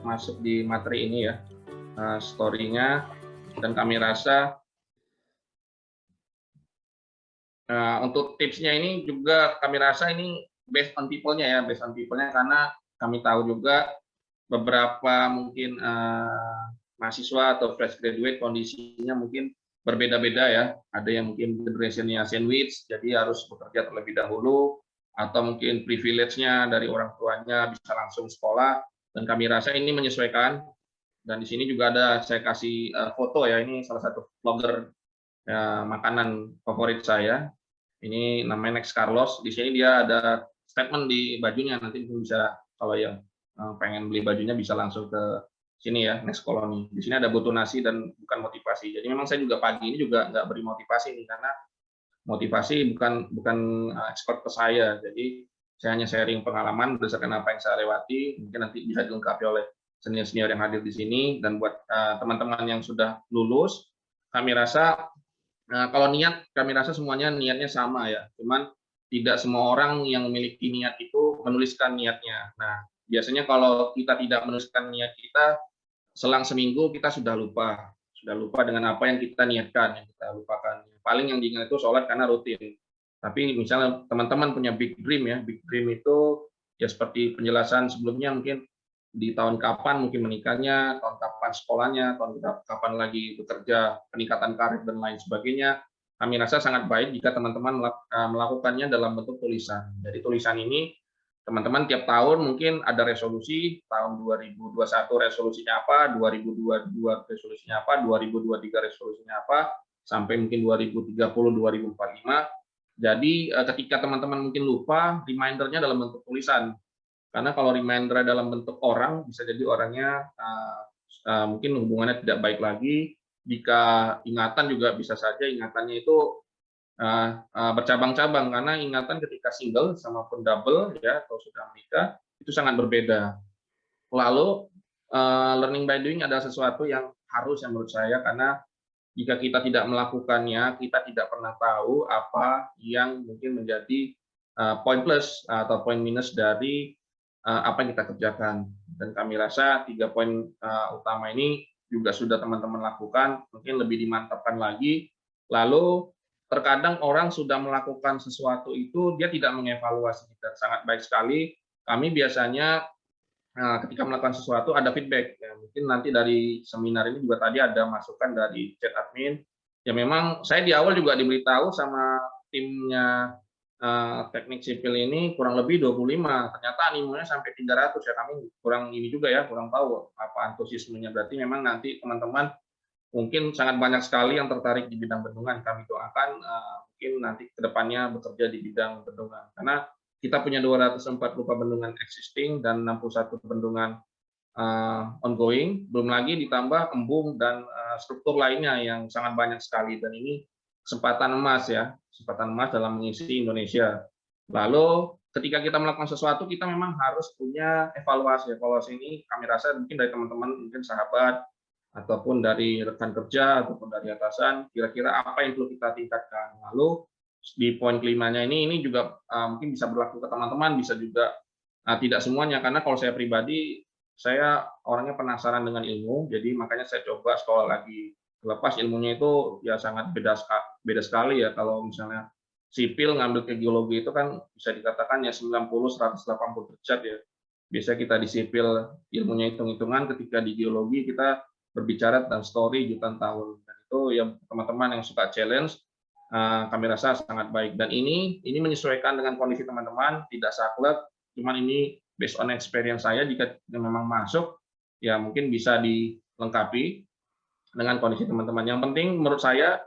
masuk di materi ini ya, story-nya, dan kami rasa untuk tipsnya ini juga kami rasa ini based on people-nya ya, based on people-nya, karena kami tahu juga beberapa mungkin mahasiswa atau fresh graduate kondisinya mungkin berbeda-beda ya. Ada yang mungkin generation-nya sandwich, jadi harus bekerja terlebih dahulu, atau mungkin privilege-nya dari orang tuanya bisa langsung sekolah, dan kami rasa ini menyesuaikan. Dan di sini juga ada saya kasih foto ya, ini salah satu vlogger makanan favorit saya. Ini namanya Next Carlos. Di sini dia ada statement di bajunya, nanti mungkin bisa kalau yang pengen beli bajunya bisa langsung ke sini ya, Next Colony. Di sini ada butuh nasi dan bukan motivasi. Jadi memang saya juga pagi ini juga nggak beri motivasi nih, karena motivasi bukan expert ke saya. Jadi saya hanya sharing pengalaman berdasarkan apa yang saya lewati, mungkin nanti bisa dilengkapi oleh senior-senior yang hadir di sini. Dan buat teman-teman yang sudah lulus, kami rasa kalau niat, kami rasa semuanya niatnya sama ya, cuman tidak semua orang yang memiliki niat itu menuliskan niatnya. Nah, biasanya kalau kita tidak menuliskan niat kita, selang seminggu kita sudah lupa dengan apa yang kita niatkan, yang kita lupakan. Paling yang diingat itu sholat karena rutin. Tapi misalnya teman-teman punya big dream ya, big dream itu ya seperti penjelasan sebelumnya, mungkin di tahun kapan mungkin menikahnya, tahun kapan sekolahnya, tahun kapan lagi bekerja, peningkatan karir dan lain sebagainya. Kami rasa sangat baik jika teman-teman melakukannya dalam bentuk tulisan. Jadi tulisan ini teman-teman tiap tahun mungkin ada resolusi, tahun 2021 resolusinya apa, 2022 resolusinya apa, 2023 resolusinya apa, sampai mungkin 2030, 2045. Jadi ketika teman-teman mungkin lupa, reminder-nya dalam bentuk tulisan. Karena kalau reminder dalam bentuk orang, bisa jadi orangnya mungkin hubungannya tidak baik lagi. Jika ingatan juga bisa saja ingatannya itu bercabang-cabang, karena ingatan ketika single sama pun double ya, atau sudah menikah, itu sangat berbeda. Lalu learning by doing adalah sesuatu yang harus yang menurut saya, karena jika kita tidak melakukannya, kita tidak pernah tahu apa yang mungkin menjadi poin plus atau poin minus dari apa yang kita kerjakan. Dan kami rasa 3 poin utama ini juga sudah teman-teman lakukan, mungkin lebih dimantapkan lagi. Lalu terkadang orang sudah melakukan sesuatu itu dia tidak mengevaluasi, dan sangat baik sekali kami biasanya ketika melakukan sesuatu ada feedback ya. Mungkin nanti dari seminar ini juga tadi ada masukan dari chat admin. Ya memang saya di awal juga diberitahu sama timnya teknik sipil ini kurang lebih 25, ternyata animonya sampai 300 ya. Kami kurang ini juga ya, kurang tahu apa antusiasmenya. Berarti memang nanti teman-teman mungkin sangat banyak sekali yang tertarik di bidang bendungan. Kami doakan mungkin nanti kedepannya bekerja di bidang bendungan, karena kita punya 204 lupa bendungan existing dan 61 bendungan ongoing, belum lagi ditambah embung dan struktur lainnya yang sangat banyak sekali. Dan ini kesempatan emas ya, kesempatan emas dalam mengisi Indonesia. Lalu ketika kita melakukan sesuatu, kita memang harus punya evaluasi. Evaluasi ini kami rasa mungkin dari teman-teman, mungkin sahabat, ataupun dari rekan kerja, ataupun dari atasan, kira-kira apa yang perlu kita tingkatkan. Lalu di poin kelimanya ini juga mungkin bisa berlaku ke teman-teman, bisa juga tidak semuanya, karena kalau saya pribadi, saya orangnya penasaran dengan ilmu, jadi makanya saya coba sekolah lagi. Lepas ilmunya itu ya sangat beda sekali ya, kalau misalnya sipil ngambil ke geologi itu kan bisa dikatakan ya 90-180 derajat ya. Biasanya kita di sipil ilmunya hitung-hitungan, ketika di geologi kita berbicara tentang story jutaan tahun. Dan itu ya teman-teman yang suka challenge, kami rasa sangat baik. Dan ini menyesuaikan dengan kondisi teman-teman, tidak saklek, cuman ini based on experience saya, jika memang masuk, ya mungkin bisa dilengkapi dengan kondisi teman-teman. Yang penting menurut saya,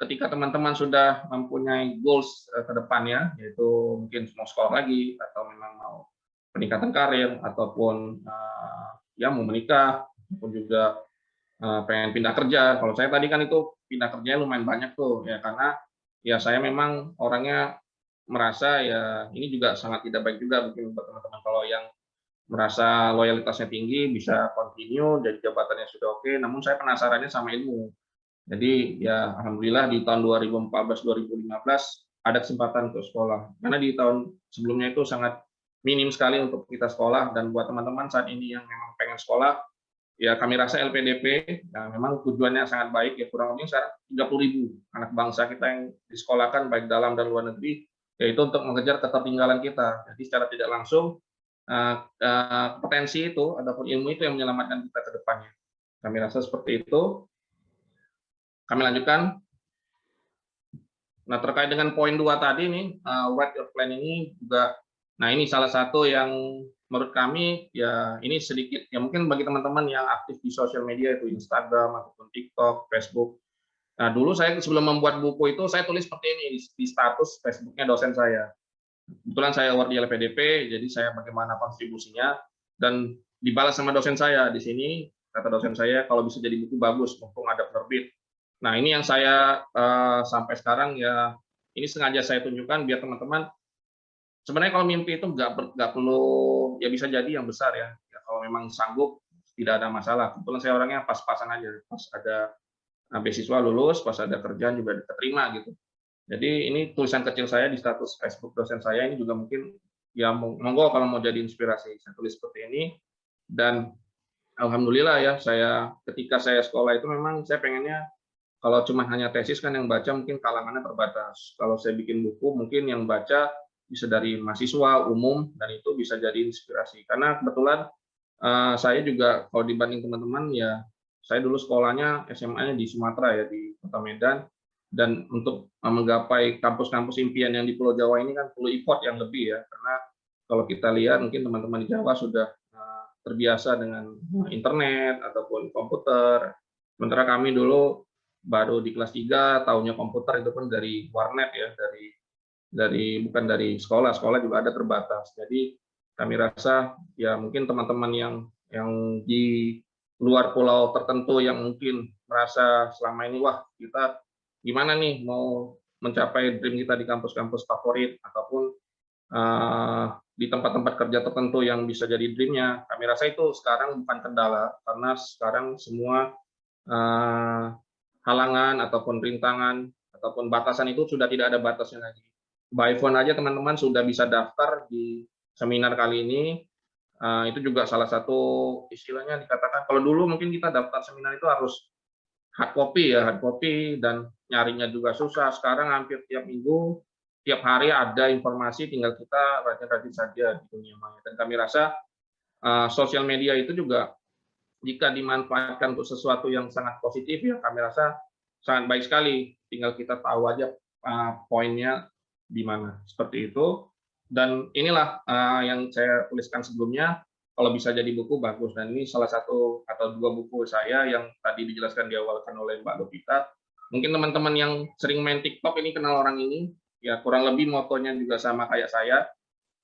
ketika teman-teman sudah mempunyai goals ke depannya, yaitu mungkin mau sekolah lagi, atau memang mau peningkatan karir, ataupun ya mau menikah, ataupun juga pengen pindah kerja. Kalau saya tadi kan itu pindah kerjanya lumayan banyak tuh ya, karena ya saya memang orangnya merasa ya ini juga sangat tidak baik juga mungkin buat teman-teman. Kalau yang merasa loyalitasnya tinggi bisa continue, jadi jabatannya sudah oke, namun saya penasarannya sama ilmu. Jadi ya alhamdulillah di tahun 2014 2015 ada kesempatan untuk sekolah, karena di tahun sebelumnya itu sangat minim sekali untuk kita sekolah. Dan buat teman-teman saat ini yang memang pengen sekolah, ya kami rasa LPDP, ya memang tujuannya sangat baik, ya kurang lebih sekarang 30.000 anak bangsa kita yang disekolahkan baik dalam dan luar negeri, yaitu untuk mengejar ketertinggalan kita. Jadi secara tidak langsung potensi itu ataupun ilmu itu yang menyelamatkan kita ke depannya. Kami rasa seperti itu. Kami lanjutkan. Nah, terkait dengan poin 2 tadi nih, write your plan ini juga, nah ini salah satu yang menurut kami, ya ini sedikit, ya mungkin bagi teman-teman yang aktif di sosial media itu Instagram ataupun TikTok, Facebook. Nah, dulu saya sebelum membuat buku itu, saya tulis seperti ini di status Facebooknya dosen saya. Kebetulan saya award di LPDP, jadi saya bagaimana kontribusinya, dan dibalas sama dosen saya di sini, kata dosen saya, kalau bisa jadi buku bagus, mumpung ada penerbit. Nah, ini yang saya sampai sekarang, ya ini sengaja saya tunjukkan biar teman-teman, sebenarnya kalau mimpi itu nggak perlu, ya bisa jadi yang besar ya. Ya kalau memang sanggup, tidak ada masalah. Kebetulan saya orangnya pas-pasan aja, pas ada beasiswa lulus, pas ada kerjaan juga diterima gitu. Jadi ini tulisan kecil saya di status Facebook dosen saya ini juga mungkin, ya monggo kalau mau jadi inspirasi, saya tulis seperti ini. Dan alhamdulillah ya, ketika saya sekolah itu memang saya pengennya, kalau cuma hanya tesis kan yang baca mungkin kalangannya terbatas. Kalau saya bikin buku mungkin yang baca bisa dari mahasiswa umum, dan itu bisa jadi inspirasi. Karena kebetulan saya juga kalau dibanding teman-teman, ya saya dulu sekolahnya SMA-nya di Sumatera ya, di Kota Medan, dan untuk menggapai kampus-kampus impian yang di Pulau Jawa ini kan perlu effort yang lebih ya, karena kalau kita lihat mungkin teman-teman di Jawa sudah terbiasa dengan internet ataupun komputer, sementara kami dulu baru di kelas 3 tahunya komputer, itu pun dari warnet ya, bukan dari sekolah juga ada terbatas. Jadi kami rasa ya mungkin teman-teman yang di luar pulau tertentu yang mungkin merasa selama ini, wah kita gimana nih mau mencapai dream kita di kampus-kampus favorit ataupun di tempat-tempat kerja tertentu yang bisa jadi dream-nya, kami rasa itu sekarang bukan kendala, karena sekarang semua halangan ataupun rintangan ataupun batasan itu sudah tidak ada batasnya lagi. By phone aja teman-teman sudah bisa daftar di seminar kali ini. Itu juga salah satu istilahnya dikatakan, kalau dulu mungkin kita daftar seminar itu harus hard copy dan nyarinya juga susah. Sekarang hampir tiap minggu, tiap hari ada informasi, tinggal kita rajin-rajin saja di dunia maya. Dan kami rasa sosial media itu juga jika dimanfaatkan untuk sesuatu yang sangat positif, ya kami rasa sangat baik sekali. Tinggal kita tahu aja poinnya di mana, seperti itu. Dan inilah yang saya tuliskan sebelumnya, kalau bisa jadi buku bagus. Dan ini salah satu atau 2 buku saya yang tadi dijelaskan diawalkan oleh Mbak Lovita. Mungkin teman-teman yang sering main TikTok ini kenal orang ini, ya kurang lebih motonya juga sama kayak saya.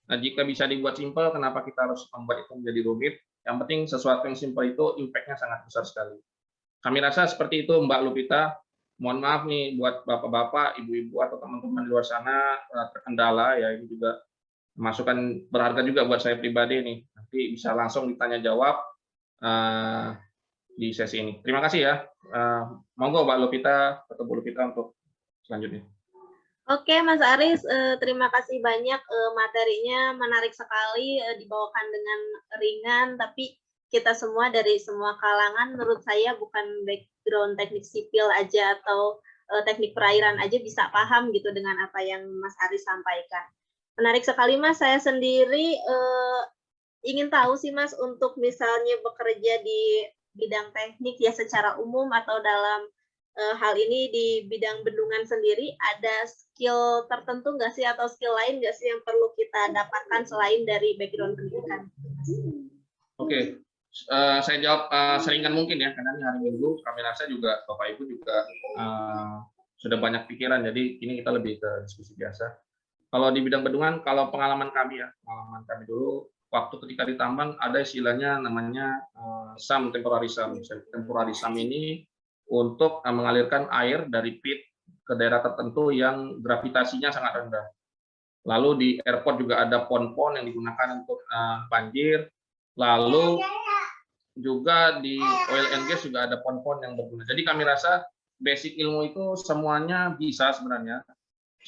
Nah, jika bisa dibuat simpel, kenapa kita harus membuat itu menjadi rumit? Yang penting sesuatu yang simpel itu impact-nya sangat besar sekali. Kami rasa seperti itu, Mbak Lupita. Mohon maaf nih buat bapak-bapak, ibu-ibu atau teman-teman di luar sana terkendala ya, ini juga masukan berharga juga buat saya pribadi nih. Nanti bisa langsung ditanya jawab di sesi ini. Terima kasih ya. Monggo Mbak Lupita atau Bu Lupita untuk selanjutnya. Oke, Mas Aris, terima kasih banyak, materinya menarik sekali, dibawakan dengan ringan, tapi kita semua dari semua kalangan, menurut saya bukan background teknik sipil aja atau teknik perairan aja bisa paham gitu dengan apa yang Mas Aris sampaikan. Menarik sekali, Mas. Saya sendiri ingin tahu sih, Mas, untuk misalnya bekerja di bidang teknik ya secara umum atau dalam hal ini di bidang bendungan sendiri, ada skill tertentu nggak sih atau skill lain nggak sih yang perlu kita dapatkan selain dari background pendidikan? Oke, saya jawab seringan mungkin ya, karena ini hari Minggu, kami rasa juga Bapak Ibu juga sudah banyak pikiran, jadi ini kita lebih ke diskusi biasa. Kalau di bidang bendungan, kalau pengalaman kami dulu, waktu ketika di tambang ada istilahnya namanya SAM, temporary SAM. Temporary SAM ini untuk mengalirkan air dari pit ke daerah tertentu yang gravitasinya sangat rendah. Lalu di airport juga ada pon-pon yang digunakan untuk banjir. Lalu juga di oil and gas juga ada pon-pon yang berguna. Jadi kami rasa basic ilmu itu semuanya bisa sebenarnya.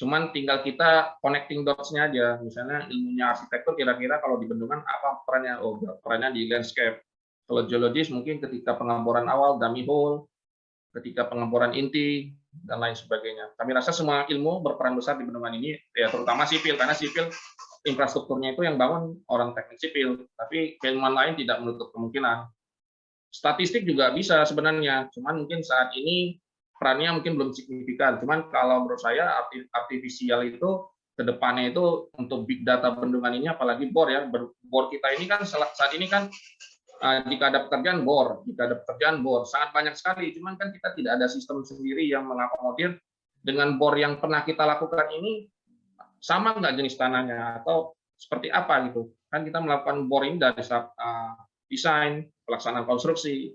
Cuman tinggal kita connecting dots-nya aja. Misalnya ilmunya arsitektur kira-kira kalau di bendungan apa perannya? Oh, perannya di landscape. Kalau geologis mungkin ketika pengeboran awal, dummy hole, ketika pengeboran inti, dan lain sebagainya. Kami rasa semua ilmu berperan besar di bendungan ini, ya terutama sipil, karena sipil infrastrukturnya itu yang bangun orang teknik sipil, tapi keilmuan lain tidak menutup kemungkinan. Statistik juga bisa sebenarnya, cuman mungkin saat ini perannya mungkin belum signifikan. Cuman kalau menurut saya artifisial itu kedepannya itu untuk big data bendungan ini, apalagi bor ya, bor kita ini kan saat ini kan jika ada pekerjaan bor, sangat banyak sekali. Cuman kan kita tidak ada sistem sendiri yang mengakomodir dengan bor yang pernah kita lakukan ini sama nggak jenis tanahnya atau seperti apa gitu. Kan kita melakukan bor ini dari desain, pelaksanaan konstruksi,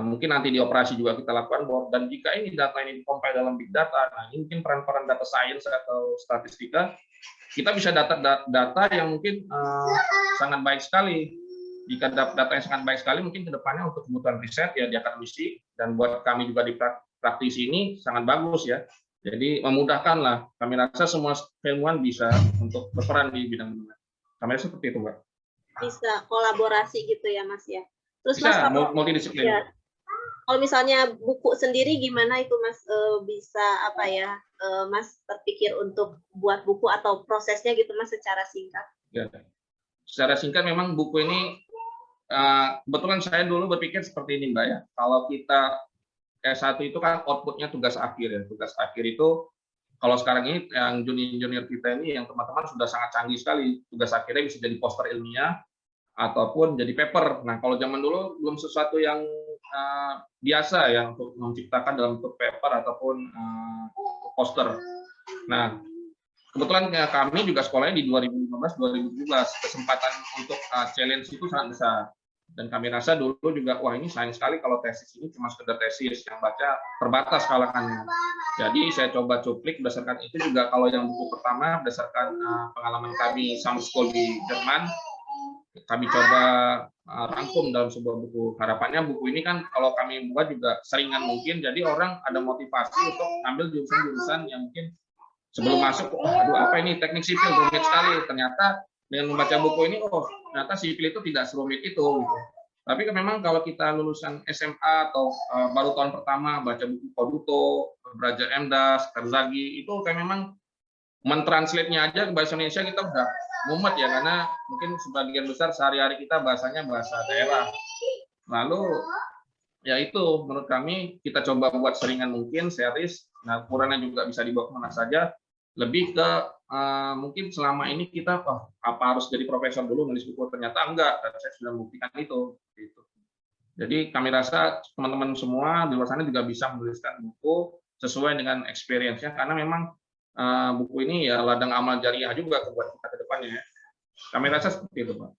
mungkin nanti di operasi juga kita lakukan bor. Dan jika ini data ini dikompil dalam big data, nah ini mungkin peran-peran data science atau statistika, kita bisa data yang mungkin sangat baik sekali. Jika data yang sangat baik sekali, mungkin kedepannya untuk kebutuhan riset ya di akademisi dan buat kami juga di praktisi ini sangat bagus ya. Jadi memudahkan lah. Kami rasa semua ilmuwan bisa untuk berperan di bidang bendungan. Kami rasa seperti itu, Mbak. Bisa kolaborasi gitu ya, Mas ya. Terus Bisa, Mas, multidisiplin. Ya, kalau misalnya buku sendiri gimana itu Mas, bisa apa ya, Mas terpikir untuk buat buku atau prosesnya gitu Mas secara singkat? Ya. Secara singkat memang buku ini kebetulan saya dulu berpikir seperti ini Mbak ya. Kalau kita S1 itu kan outputnya tugas akhir ya. Tugas akhir itu kalau sekarang ini yang junior kita ini yang teman-teman sudah sangat canggih sekali. Tugas akhirnya bisa jadi poster ilmiah ataupun jadi paper. Nah kalau zaman dulu belum sesuatu yang biasa ya untuk menciptakan dalam bentuk paper ataupun poster. Nah kebetulan kami juga sekolahnya di 2015-2017, kesempatan untuk challenge itu sangat besar. Dan kami rasa dulu juga, wah ini sayang sekali kalau tesis ini cuma sekedar tesis, yang baca terbatas kalangannya. Jadi saya coba cuplik berdasarkan itu juga, kalau yang buku pertama berdasarkan pengalaman kami sama school di Jerman, kami coba rangkum dalam sebuah buku. Harapannya buku ini kan kalau kami buat juga seringan mungkin, jadi orang ada motivasi untuk ambil jurusan-jurusan yang mungkin sebelum masuk, aduh apa ini teknik sipil rumit sekali. Ternyata dengan membaca buku ini, oh ternyata sipil itu tidak serumit itu. Gitu. Tapi memang kalau kita lulusan SMA atau baru tahun pertama baca buku Koduto, Braja Emdas, Karzagi, itu kayak memang mentranslate-nya aja ke bahasa Indonesia kita udah mumet ya, karena mungkin sebagian besar sehari-hari kita bahasanya bahasa daerah. Lalu ya itu menurut kami kita coba buat seringan mungkin series. Nah ukurannya juga bisa dibawa kemana saja. Lebih ke mungkin selama ini kita apa harus jadi profesor dulu nulis buku, ternyata enggak, dan saya sudah membuktikan itu gitu. Jadi kami rasa teman-teman semua di luar sana juga bisa menuliskan buku sesuai dengan experience-nya, karena memang buku ini ya ladang amal jariah juga buat kita ke depannya ya. Kami rasa seperti itu, Pak.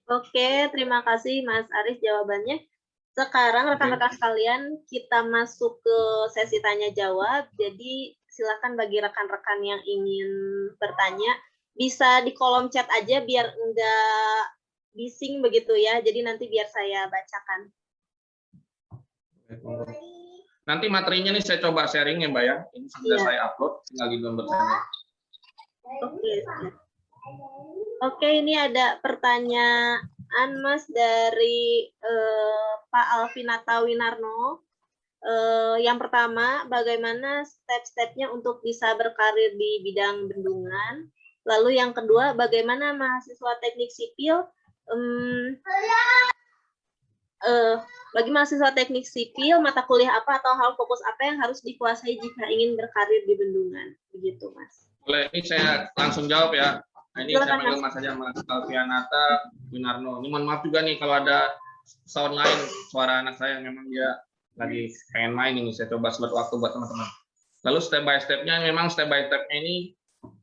Oke, terima kasih Mas Aris jawabannya. Sekarang rekan-rekan sekalian kita masuk ke sesi tanya jawab. Jadi silakan bagi rekan-rekan yang ingin bertanya bisa di kolom chat aja biar enggak bising begitu ya. Jadi nanti biar saya bacakan. Nanti materinya nih saya coba sharing ya Mbak ya. Ini sudah saya upload, tinggal di download saja. Oke, ini ada pertanyaan Mas dari Pak Alvinata Winarno. Yang pertama, bagaimana step-stepnya untuk bisa berkarir di bidang bendungan? Lalu yang kedua, bagaimana mahasiswa teknik sipil bagi mahasiswa teknik sipil, mata kuliah apa atau hal fokus apa yang harus dikuasai jika ingin berkarir di bendungan? Begitu, Mas. Boleh, ini saya langsung jawab ya. Nah, ini saya panggil Mas saja, Mas Alvinata Winarno. Ini mohon maaf juga nih kalau ada sound lain, suara anak saya memang dia lagi pengen main ini, saya coba slot waktu buat teman-teman. Lalu step by step-nya, memang step by step-nya ini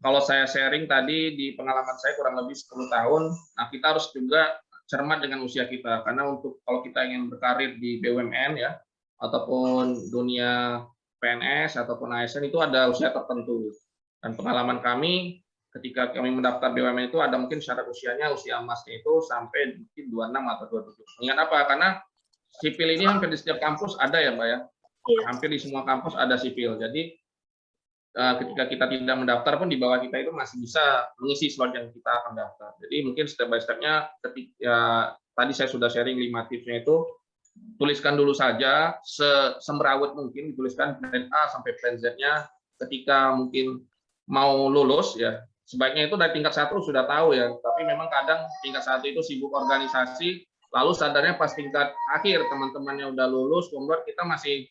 kalau saya sharing tadi di pengalaman saya kurang lebih 10 tahun, nah kita harus juga cermat dengan usia kita, karena untuk kalau kita ingin berkarir di BUMN ya, ataupun dunia PNS ataupun ASN itu ada usia tertentu. Dan pengalaman kami ketika kami mendaftar BUMN itu ada mungkin syarat usianya, usia emasnya itu sampai mungkin 26 atau 27. Ingat apa? Karena sipil ini hampir di setiap kampus ada ya Mbak ya, hampir di semua kampus ada sipil. Jadi ketika kita tidak mendaftar pun di bawah kita itu masih bisa mengisi slot yang kita akan daftar. Jadi mungkin step by step-nya ketika tadi saya sudah sharing 5 tipsnya itu, tuliskan dulu saja semrawut mungkin, dituliskan plan A sampai plan Z-nya. Ketika mungkin mau lulus ya, sebaiknya itu dari tingkat 1 sudah tahu ya, tapi memang kadang tingkat 1 itu sibuk organisasi, lalu sadarnya pas tingkat akhir teman-temannya udah lulus, kemudian kita masih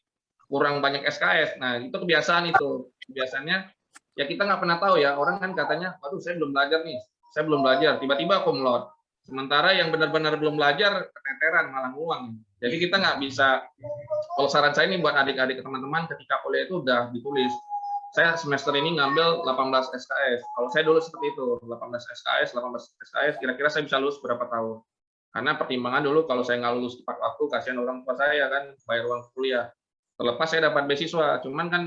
kurang banyak SKS. Nah, itu kebiasaan itu. Biasanya ya kita nggak pernah tahu ya, orang kan katanya, waduh saya belum belajar nih, saya belum belajar, tiba-tiba cum laude. Sementara yang benar-benar belum belajar, keteteran, malah ngulang. Jadi kita nggak bisa, kalau saran saya ini buat adik-adik teman-teman, ketika kuliah itu udah ditulis, saya semester ini ngambil 18 SKS. Kalau saya dulu seperti itu, 18 SKS, 18 SKS, kira-kira saya bisa lulus berapa tahun. Karena pertimbangan dulu, kalau saya nggak lulus tepat waktu, kasihan orang tua saya kan, bayar uang kuliah. Terlepas saya dapat beasiswa, cuman kan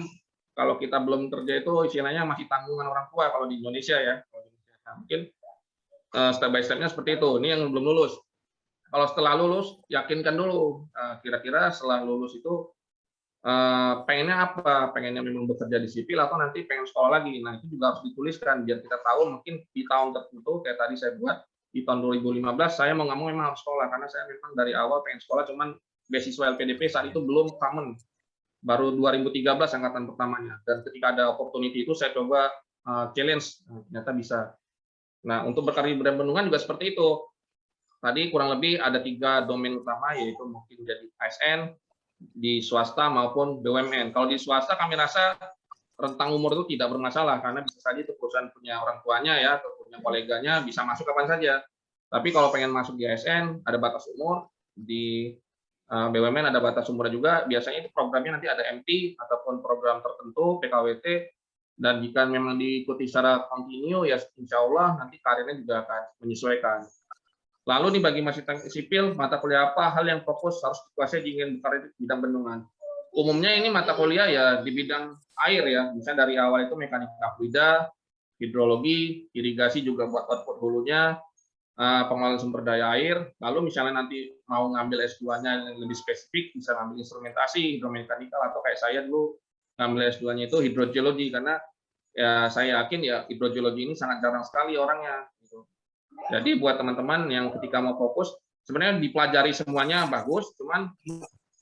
kalau kita belum kerja itu istilahnya masih tanggungan orang tua kalau di Indonesia ya. Nah, mungkin step by step-nya seperti itu. Ini yang belum lulus. Kalau setelah lulus, yakinkan dulu. Kira-kira setelah lulus itu pengennya apa? Pengennya memang bekerja di sipil atau nanti pengen sekolah lagi. Nah, itu juga harus dituliskan biar kita tahu mungkin di tahun tertentu, kayak tadi saya buat, di tahun 2015 saya mau nggak mau memang harus sekolah. Karena saya memang dari awal pengen sekolah, cuman beasiswa LPDP saat itu belum common. Baru 2013 angkatan pertamanya. Dan ketika ada opportunity itu saya coba challenge, ternyata bisa. Nah, untuk berkarir di bidang bendungan juga seperti itu. Tadi kurang lebih ada 3 domain utama, yaitu mungkin jadi ASN, di swasta maupun BUMN. Kalau di swasta kami rasa rentang umur itu tidak bermasalah, karena bisa saja itu perusahaan punya orang tuanya ya, atau punya koleganya, bisa masuk kapan saja. Tapi kalau pengen masuk di ASN, ada batas umur, di BUMN ada batas umurnya juga, biasanya itu programnya nanti ada MT ataupun program tertentu, PKWT, dan jika memang diikuti secara kontinu, ya insya Allah nanti karirnya juga akan menyesuaikan. Lalu nih bagi mahasiswa sipil, mata kuliah apa hal yang fokus harus dikuasai jika ingin berkarir di bidang bendungan? Umumnya ini mata kuliah ya di bidang air ya, misalnya dari awal itu mekanika fluida, hidrologi, irigasi juga buat output hulunya, pengelolaan sumber daya air, lalu misalnya nanti mau ngambil S2-nya yang lebih spesifik, bisa ngambil instrumentasi, hidromekanikal, atau kayak saya dulu ngambil S2-nya itu hidrogeologi, karena ya saya yakin ya hidrogeologi ini sangat jarang sekali orangnya. Gitu. Jadi buat teman-teman yang ketika mau fokus, sebenarnya dipelajari semuanya bagus, cuman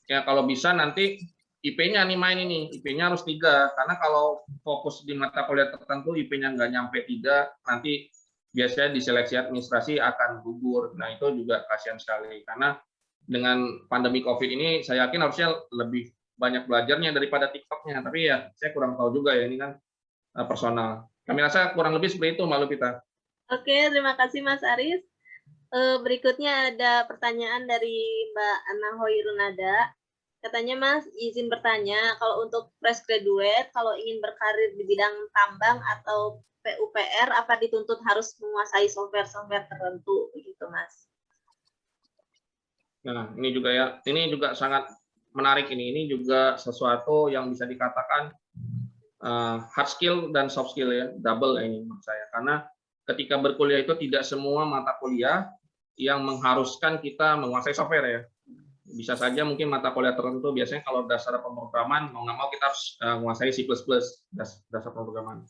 ya kalau bisa nanti IP-nya nih main ini, IP-nya harus 3, karena kalau fokus di mata kuliah tertentu IP-nya nggak nyampe 3, nanti biasanya di seleksi administrasi akan gugur. Nah, itu juga kasihan sekali. Karena dengan pandemi COVID ini, saya yakin harusnya lebih banyak belajarnya daripada TikTok-nya. Tapi ya, saya kurang tahu juga ya, ini kan personal. Kami rasa kurang lebih seperti itu, Mbak Lupita. Oke, terima kasih Mas Aris. Berikutnya ada pertanyaan dari Mbak Ana Hoirunada. Katanya, Mas, izin bertanya, kalau untuk fresh graduate, kalau ingin berkarir di bidang tambang atau PUPR, apa dituntut harus menguasai software-software tertentu, begitu, Mas? Nah, ini juga ya, ini juga sangat menarik ini. Ini juga sesuatu yang bisa dikatakan hard skill dan soft skill ya, double ini menurut saya. Karena ketika berkuliah itu tidak semua mata kuliah yang mengharuskan kita menguasai software ya. Bisa saja mungkin mata kuliah tertentu, biasanya kalau dasar pemrograman, mau nggak mau kita harus menguasai C++, dasar pemrograman.